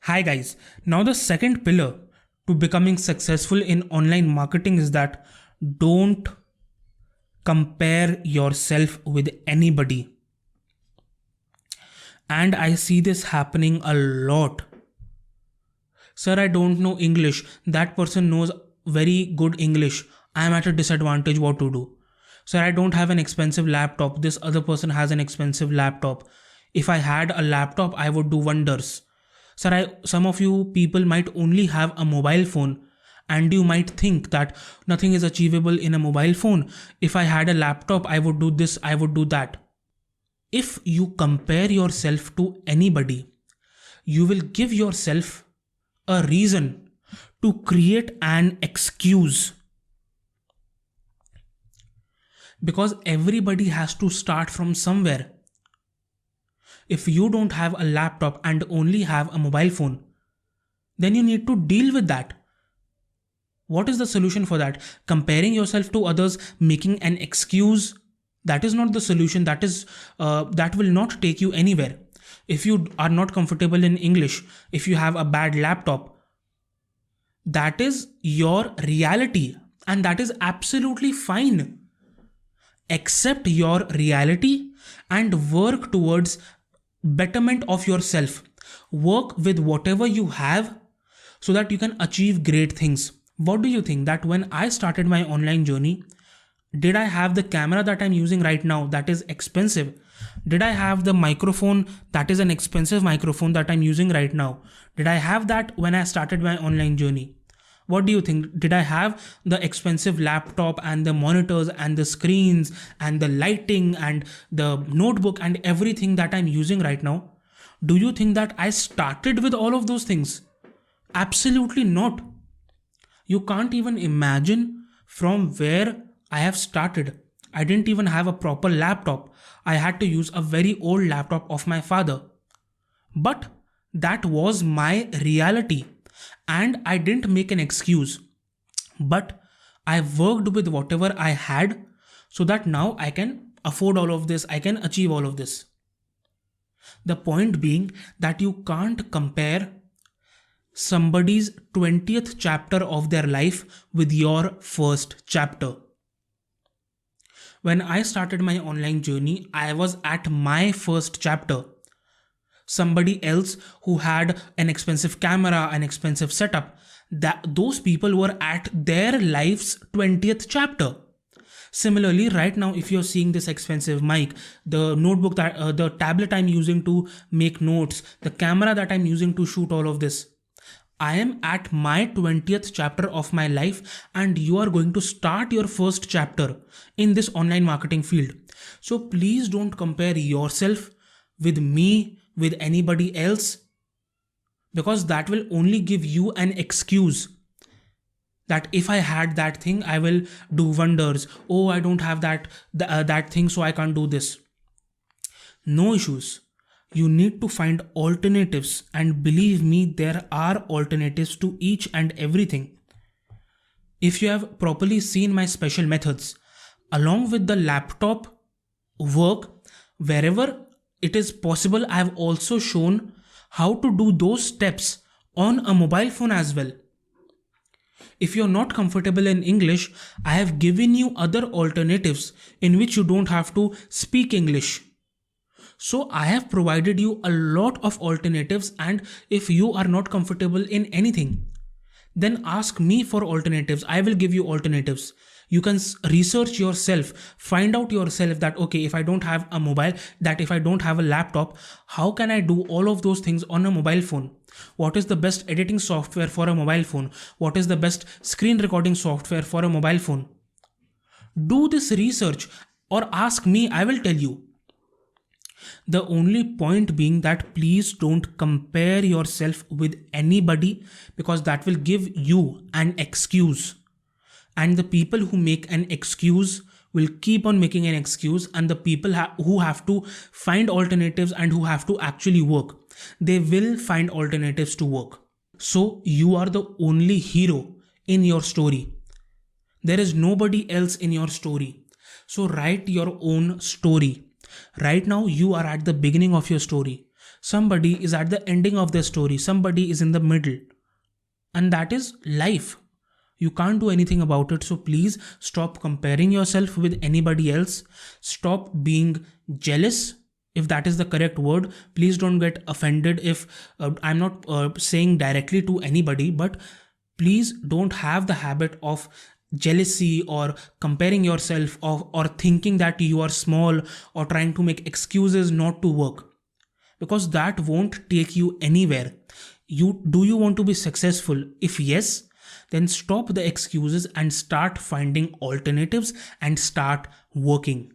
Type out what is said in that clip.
Hi guys. Now the second pillar to becoming successful in online marketing is that don't compare yourself with anybody. And I see this happening a lot. Sir, I don't know English. That person knows very good English. I am at a disadvantage. What to do? Sir, I don't have an expensive laptop. This other person has an expensive laptop. If I had a laptop, I would do wonders. Sir, some of you people might only have a mobile phone and you might think that nothing is achievable in a mobile phone. If I had a laptop, I would do this, I would do that. If you compare yourself to anybody, you will give yourself a reason to create an excuse, because everybody has to start from somewhere. If you don't have a laptop and only have a mobile phone, then you need to deal with that. What is the solution for that? Comparing yourself to others, making an excuse, that is not the solution. That will not take you anywhere. If you are not comfortable in English, if you have a bad laptop, that is your reality and that is absolutely fine. Accept your reality and work towards betterment of yourself. Work with whatever you have so that you can achieve great things. What do you think that when I started my online journey, did I have the camera that I'm using right now that is expensive? Did I have the microphone that is an expensive microphone that I'm using right now? Did I have that when I started my online journey? What do you think? Did I have the expensive laptop and the monitors and the screens and the lighting and the notebook and everything that I'm using right now? Do you think that I started with all of those things? Absolutely not. You can't even imagine from where I have started. I didn't even have a proper laptop. I had to use a very old laptop of my father. But that was my reality and I didn't make an excuse. But I worked with whatever I had so that now I can afford all of this, I can achieve all of this. The point being that you can't compare somebody's 20th chapter of their life with your first chapter. When I started my online journey, I was at my first chapter. Somebody else who had an expensive camera, an expensive setup, that those people were at their life's 20th chapter. Similarly, right now, if you're seeing this expensive mic, the notebook the tablet I'm using to make notes, the camera that I'm using to shoot all of this, I am at my 20th chapter of my life and you are going to start your first chapter in this online marketing field. So please don't compare yourself with me, with anybody else, because that will only give you an excuse that if I had that thing, I will do wonders. Oh, I don't have that thing, so I can't do this. No issues. You need to find alternatives, and believe me, there are alternatives to each and everything. If you have properly seen my special methods, along with the laptop work, wherever it is possible, I have also shown how to do those steps on a mobile phone as well. If you're not comfortable in English, I have given you other alternatives in which you don't have to speak English. So I have provided you a lot of alternatives, and if you are not comfortable in anything, then ask me for alternatives. I will give you alternatives. You can research yourself, find out yourself that okay, if I don't have a mobile, that if I don't have a laptop, how can I do all of those things on a mobile phone? What is the best editing software for a mobile phone? What is the best screen recording software for a mobile phone? Do this research or ask me, I will tell you. The only point being that please don't compare yourself with anybody, because that will give you an excuse. And the people who make an excuse will keep on making an excuse, and the people who have to find alternatives and who have to actually work, they will find alternatives to work. So you are the only hero in your story. There is nobody else in your story. So write your own story. Right now, you are at the beginning of your story. somebody is at the ending of their story, somebody is in the middle, and that is life. You can't do anything about it. So please stop comparing yourself with anybody else. Stop being jealous, if that is the correct word. Please don't get offended if I'm not saying directly to anybody, but please don't have the habit of jealousy or comparing yourself, or thinking that you are small, or trying to make excuses not to work, because that won't take you anywhere. You want to be successful? If yes, then stop the excuses and start finding alternatives and start working.